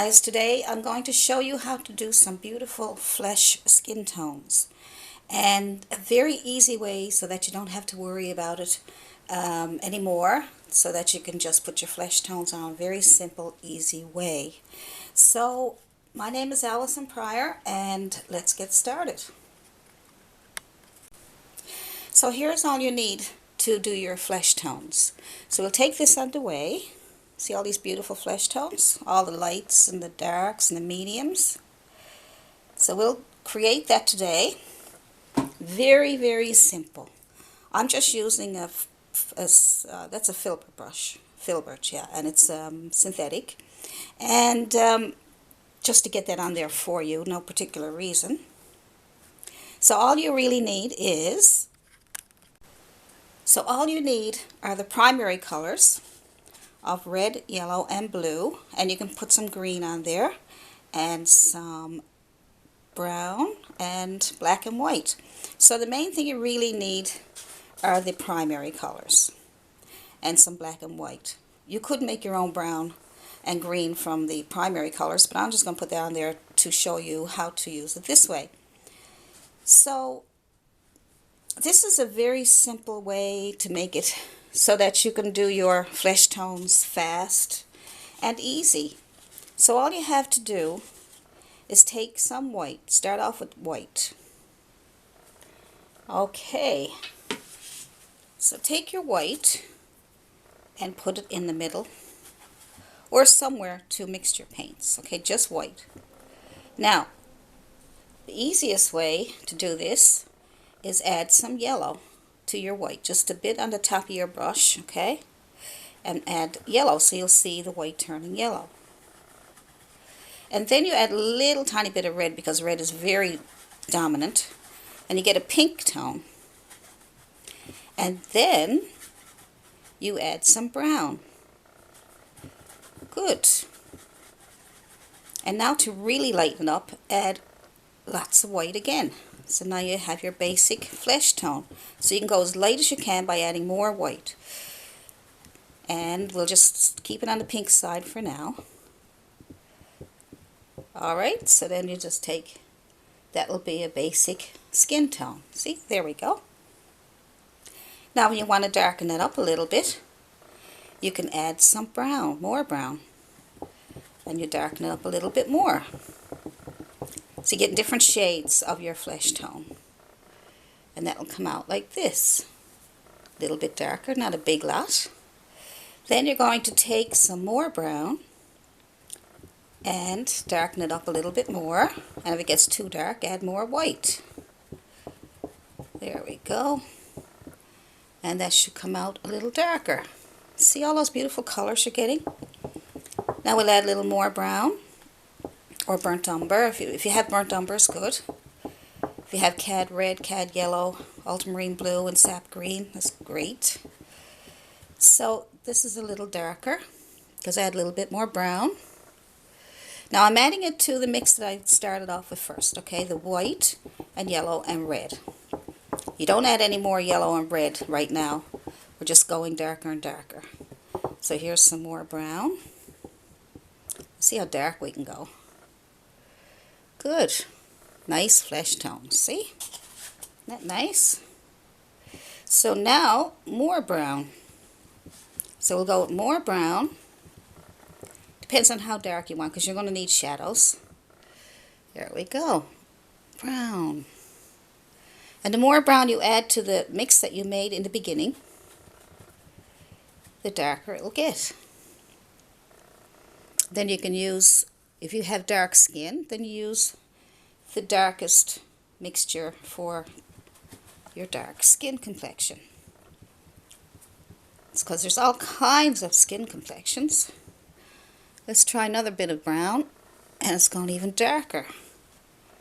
guys, today I'm going to show you how to do some beautiful flesh skin tones, and a very easy way so that you don't have to worry about it anymore, so that you can just put your flesh tones on. Very simple, easy way. So my name is Allison Pryor, and let's get started. So here's all you need to do your flesh tones. So we'll take this underway. See all these beautiful flesh tones? All the lights and the darks and the mediums. So we'll create that today. Very, very simple. I'm just using that's a filbert, yeah, and it's synthetic. And just to get that on there for you, no particular reason. So all you really need are the primary colors of red, yellow, and blue, and you can put some green on there, and some brown, and black and white. So the main thing you really need are the primary colors and some black and white. You could make your own brown and green from the primary colors, but I'm just going to put that on there to show you how to use it this way. So this is a very simple way to make it so that you can do your flesh tones fast and easy. So all you have to do is take some white. Start off with white. Okay. So take your white and put it in the middle or somewhere to mix your paints. Okay, just white. Now, the easiest way to do this is add some yellow to your white, just a bit on the top of your brush, okay? And add yellow so you'll see the white turning yellow. And then you add a little tiny bit of red because red is very dominant, and you get a pink tone. And then you add some brown. Good. And now to really lighten up, add lots of white again. So now you have your basic flesh tone. So you can go as light as you can by adding more white. And we'll just keep it on the pink side for now. Alright, so then you just take, that'll be a basic skin tone. See, there we go. Now when you want to darken it up a little bit, you can add some brown, more brown. And you darken it up a little bit more. So you get different shades of your flesh tone. And that will come out like this. A little bit darker, not a big lot. Then you're going to take some more brown and darken it up a little bit more. And if it gets too dark, add more white. There we go. And that should come out a little darker. See all those beautiful colors you're getting? Now we'll add a little more brown. Or burnt umber. If you have burnt umber, it's good. If you have cad red, cad yellow, ultramarine blue, and sap green, that's great. So this is a little darker because I add a little bit more brown. Now I'm adding it to the mix that I started off with first, okay? The white and yellow and red. You don't add any more yellow and red right now. We're just going darker and darker. So here's some more brown. See how dark we can go. Good. Nice flesh tones. See? Isn't that nice? So now, more brown. So we'll go with more brown. Depends on how dark you want, because you're going to need shadows. There we go. Brown. And the more brown you add to the mix that you made in the beginning, the darker it will get. Then you can use, if you have dark skin, then you use the darkest mixture for your dark skin complexion. It's because there's all kinds of skin complexions. Let's try another bit of brown, and it's going even darker.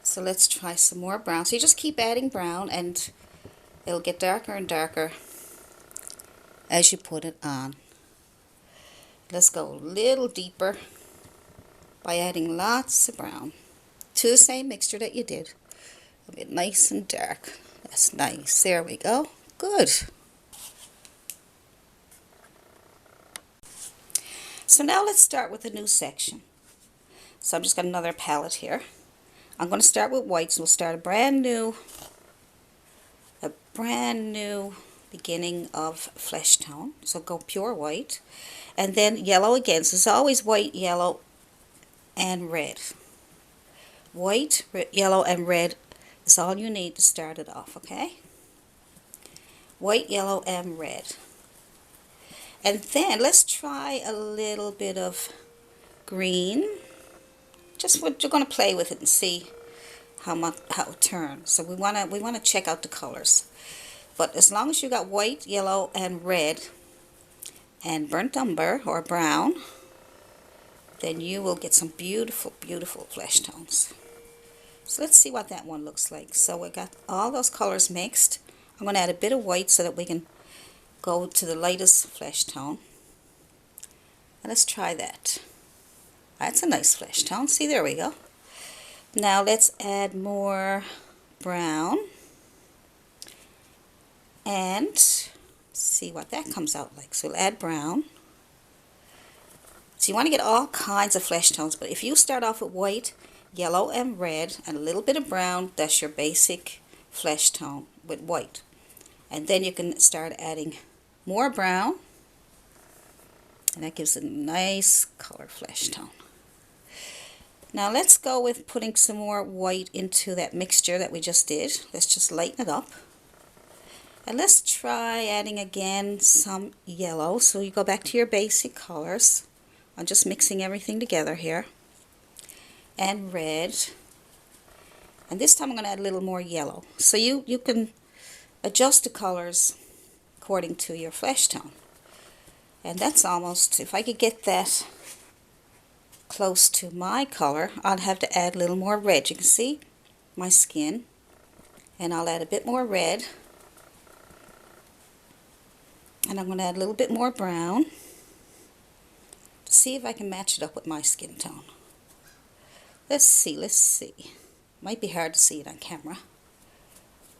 So let's try some more brown. So you just keep adding brown, and it'll get darker and darker as you put it on. Let's go a little deeper by adding lots of brown to the same mixture that you did. It'll get nice and dark. That's nice. There we go. Good. So now let's start with a new section. So I've just got another palette here. I'm going to start with white, so we'll start a brand new beginning of flesh tone. So go pure white, and then yellow again. So it's always white, yellow, and red. White, yellow, and red is all you need to start it off, okay? White, yellow, and red. And then let's try a little bit of green. Just what you're going to play with it and see how it turns. So we want to check out the colors. But as long as you got white, yellow, and red, and burnt umber or brown, then you will get some beautiful, beautiful flesh tones. So let's see what that one looks like. So we got all those colors mixed. I'm going to add a bit of white so that we can go to the lightest flesh tone. And let's try that. That's a nice flesh tone. See, there we go. Now let's add more brown and see what that comes out like. So we'll add brown. So you want to get all kinds of flesh tones, but if you start off with white, yellow, and red, and a little bit of brown, that's your basic flesh tone with white. And then you can start adding more brown, and that gives a nice color flesh tone. Now let's go with putting some more white into that mixture that we just did. Let's just lighten it up. And let's try adding again some yellow. So you go back to your basic colors. I'm just mixing everything together here. And red. And this time I'm going to add a little more yellow. So you can adjust the colors according to your flesh tone. And that's almost, if I could get that close to my color, I'd have to add a little more red. You can see my skin, and I'll add a bit more red, and I'm going to add a little bit more brown to see if I can match it up with my skin tone. Let's see. Might be hard to see it on camera.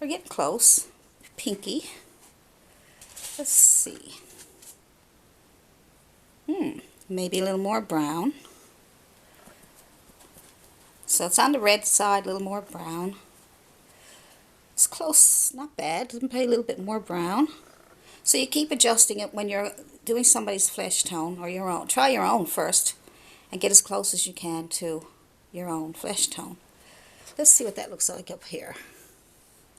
We're getting close. Pinky. Let's see. Maybe a little more brown. So it's on the red side, a little more brown. It's close, not bad. Doesn't pay a little bit more brown. So you keep adjusting it when you're doing somebody's flesh tone or your own. Try your own first and get as close as you can to your own flesh tone. Let's see what that looks like up here.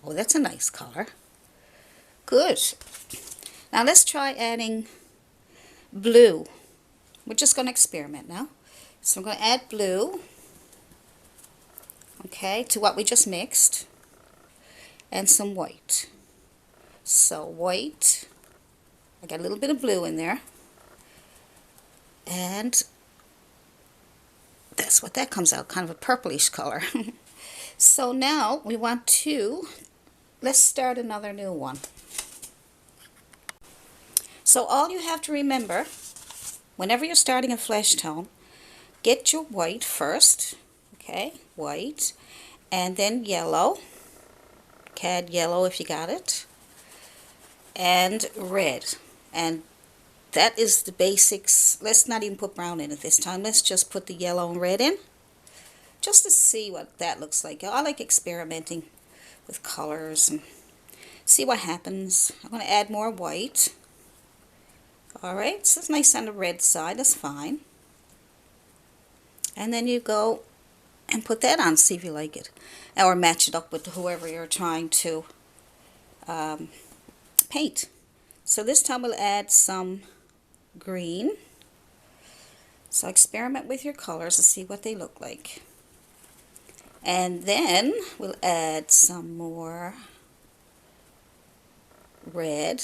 Oh, that's a nice color. Good. Now let's try adding blue. We're just going to experiment now. So I'm going to add blue. Okay, to what we just mixed, and some white. So white, I got a little bit of blue in there, and that's what that comes out, kind of a purplish color. So now we want to, let's start another new one. So all you have to remember, whenever you're starting a flesh tone, get your white first. Okay, white, and then yellow. Add yellow if you got it, and red. And that is the basics. Let's not even put brown in it this time. Let's just put the yellow and red in, just to see what that looks like. I like experimenting with colors and see what happens. I'm going to add more white. Alright, so it's nice on the red side, that's fine. And then you go and put that on, see if you like it, or match it up with whoever you're trying to paint. So this time we'll add some green. So experiment with your colors to see what they look like. And then we'll add some more red.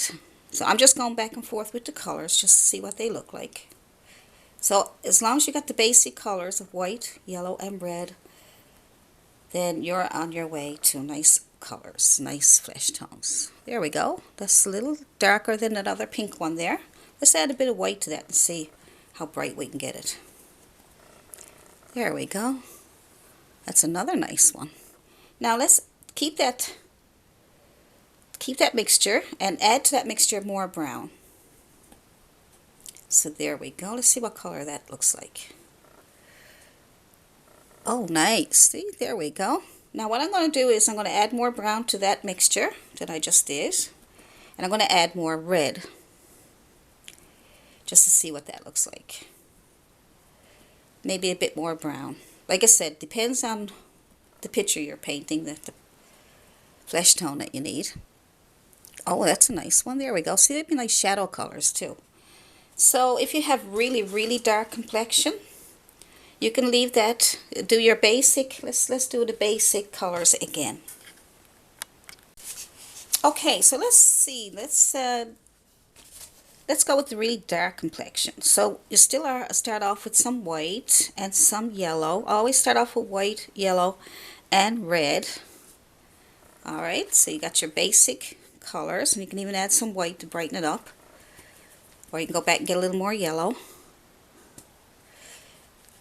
So I'm just going back and forth with the colors just to see what they look like. So as long as you got the basic colors of white, yellow, and red, then you're on your way to nice colors, nice flesh tones. There we go. That's a little darker than that other pink one there. Let's add a bit of white to that and see how bright we can get it. There we go. That's another nice one. Now let's keep that mixture and add to that mixture more brown. So there we go. Let's see what color that looks like. Oh, nice. See, there we go. Now what I'm going to do is I'm going to add more brown to that mixture that I just did. And I'm going to add more red, just to see what that looks like. Maybe a bit more brown. Like I said, depends on the picture you're painting, the flesh tone that you need. Oh, that's a nice one. There we go. See, that'd be nice shadow colors too. So if you have really, really dark complexion, you can leave that, do your basic, let's do the basic colors again. Okay, so let's see, let's go with the really dark complexion. So you still start off with some white and some yellow. Always start off with white, yellow, and red. Alright, so you got your basic colors, and you can even add some white to brighten it up. Or you can go back and get a little more yellow.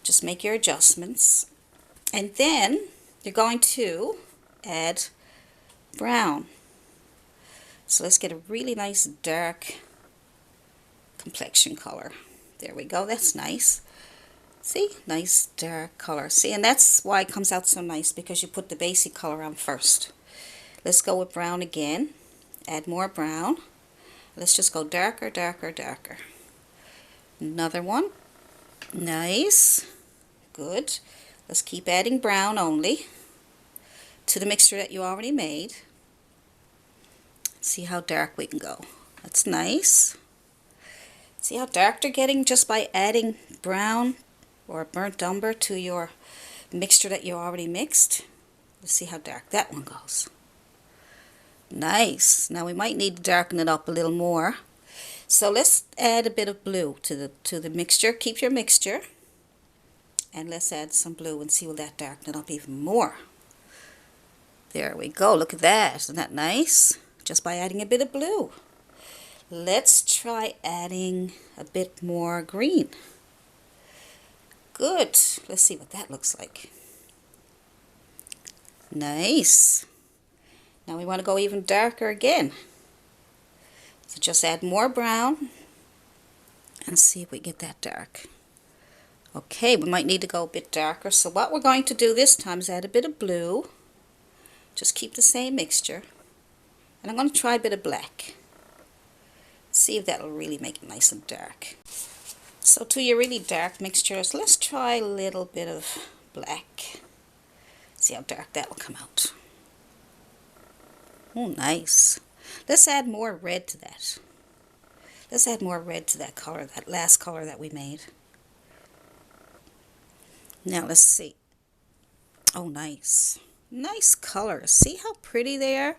Just make your adjustments. And then you're going to add brown. So let's get a really nice dark complexion color. There we go, that's nice. See, nice dark color. See, and that's why it comes out so nice, because you put the basic color on first. Let's go with brown again. Add more brown. Let's just go darker, darker, darker. Another one. Nice. Good. Let's keep adding brown only to the mixture that you already made. See how dark we can go. That's nice. See how dark they're getting just by adding brown or burnt umber to your mixture that you already mixed. Let's see how dark that one goes. Nice. Now we might need to darken it up a little more. So let's add a bit of blue to the mixture. Keep your mixture. And let's add some blue and see will that darken it up even more. There we go. Look at that. Isn't that nice? Just by adding a bit of blue. Let's try adding a bit more green. Good. Let's see what that looks like. Nice. Now we want to go even darker again. So just add more brown and see if we get that dark. Okay, we might need to go a bit darker. So what we're going to do this time is add a bit of blue. Just keep the same mixture. And I'm going to try a bit of black. See if that'll really make it nice and dark. So to your really dark mixtures, let's try a little bit of black. See how dark that will come out. Oh, nice. Let's add more red to that. Let's add more red to that color, that last color that we made. Now let's see. Oh, nice. Nice colors. See how pretty they are?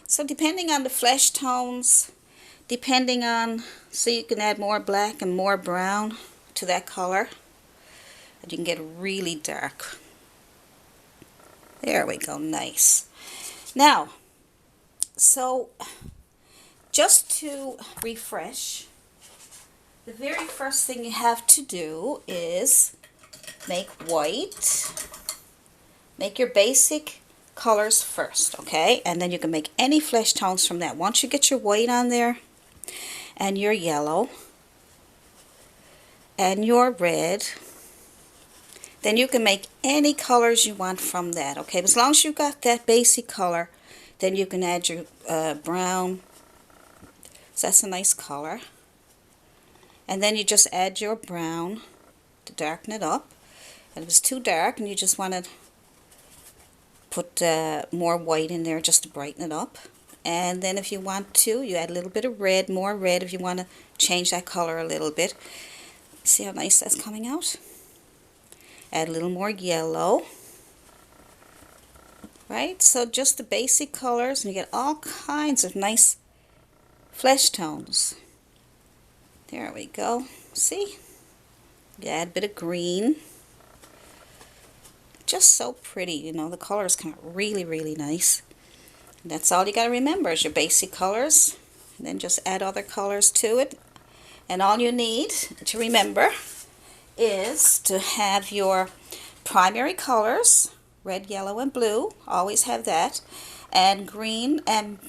So depending on the flesh tones, depending on, so you can add more black and more brown to that color. And you can get really dark. There we go. Nice. Now, so just to refresh, the very first thing you have to do is make white. Make your basic colors first, okay? And then you can make any flesh tones from that. Once you get your white on there, and your yellow, and your red, then you can make any colors you want from that, okay? But as long as you got that basic color, then you can add your brown. So that's a nice color. And then you just add your brown to darken it up. And if it's too dark and you just want to put more white in there just to brighten it up. And then if you want to, you add a little bit of red, more red if you want to change that color a little bit. See how nice that's coming out? Add a little more yellow. Right? So just the basic colors, and you get all kinds of nice flesh tones. There we go. See? You add a bit of green. Just so pretty, you know, the colors come out really, really nice. And that's all you got to remember is your basic colors. And then just add other colors to it. And all you need to remember is to have your primary colors, red, yellow, and blue. Always have that. And green and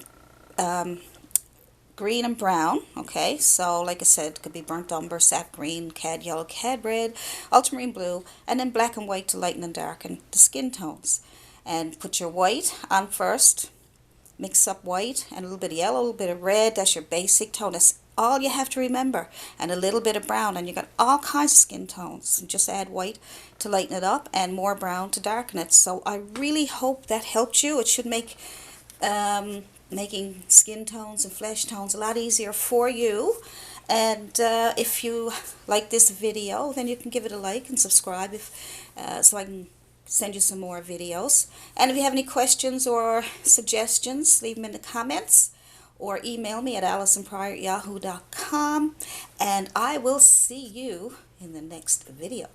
green and brown. Okay, so like I said, it could be burnt umber, sap green, cad yellow, cad red, ultramarine blue, and then black and white to lighten and darken the skin tones. And put your white on first. Mix up white and a little bit of yellow, a little bit of red. That's your basic tone. That's all you have to remember. And a little bit of brown, and you got all kinds of skin tones. And just add white to lighten it up and more brown to darken it. So I really hope that helped you. It should make making skin tones and flesh tones a lot easier for you. And if you like this video, then you can give it a like and subscribe so I can send you some more videos. And if you have any questions or suggestions, leave them in the comments or email me at allisonpryor@yahoo.com, and I will see you in the next video.